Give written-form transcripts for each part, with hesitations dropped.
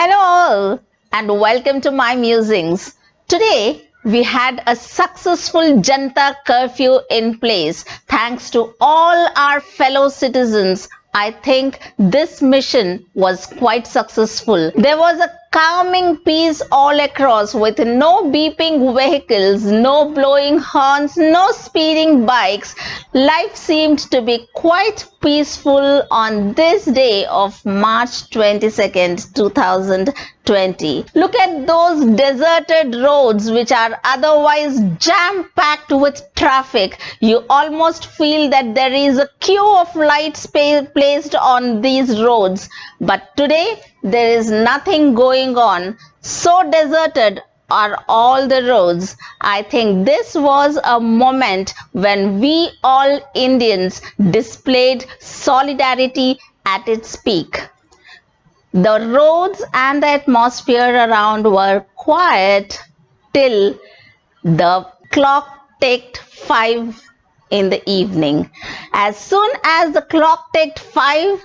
Hello all and welcome to my musings. Today we had a successful Janta curfew in place. Thanks to all our fellow citizens, I think this mission was quite successful. There was a calming peace all across with no beeping vehicles, no blowing horns, no speeding bikes. Life seemed to be quite peaceful on this day of March 22nd, 2020. Look at those deserted roads which are otherwise jam-packed with traffic. You almost feel that there is a queue of lights placed on these roads. But today there is nothing going on. So deserted are all the roads. I think this was a moment when we all Indians displayed solidarity at its peak. The roads and the atmosphere around were quiet till the clock ticked 5 in the evening. As soon as the clock ticked 5,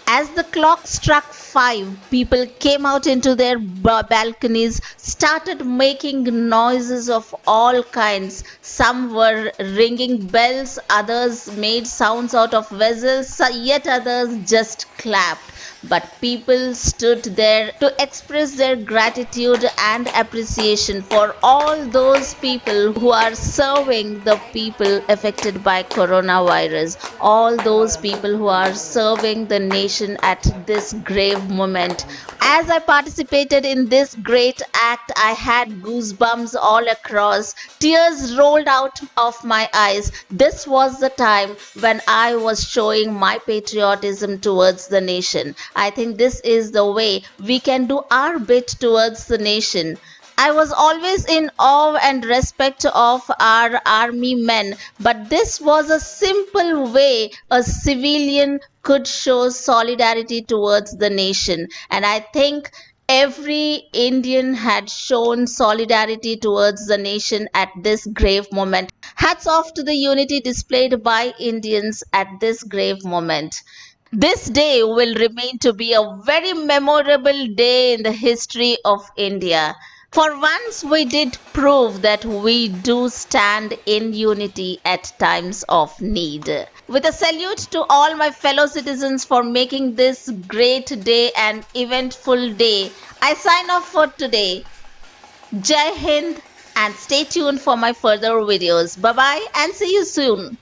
as the clock struck 5, people came out into their balconies, started making noises of all kinds. Some were ringing bells, others made sounds out of whistles, yet others just clapped. But people stood there to express their gratitude and appreciation for all those people who are serving the people affected by coronavirus, all those people who are serving the nation at this grave moment. As I participated in this great act, I had goosebumps all across. Tears rolled out of my eyes. This was the time when I was showing my patriotism towards the nation. I think this is the way we can do our bit towards the nation. I was always in awe and respect of our army men, but this was a simple way a civilian could show solidarity towards the nation. And I think every Indian had shown solidarity towards the nation at this grave moment. Hats off to the unity displayed by Indians at this grave moment. This day will remain to be a very memorable day in the history of India. For once, we did prove that we do stand in unity at times of need. With a salute to all my fellow citizens for making this great day an eventful day, I sign off for today. Jai Hind and stay tuned for my further videos. Bye bye and see you soon.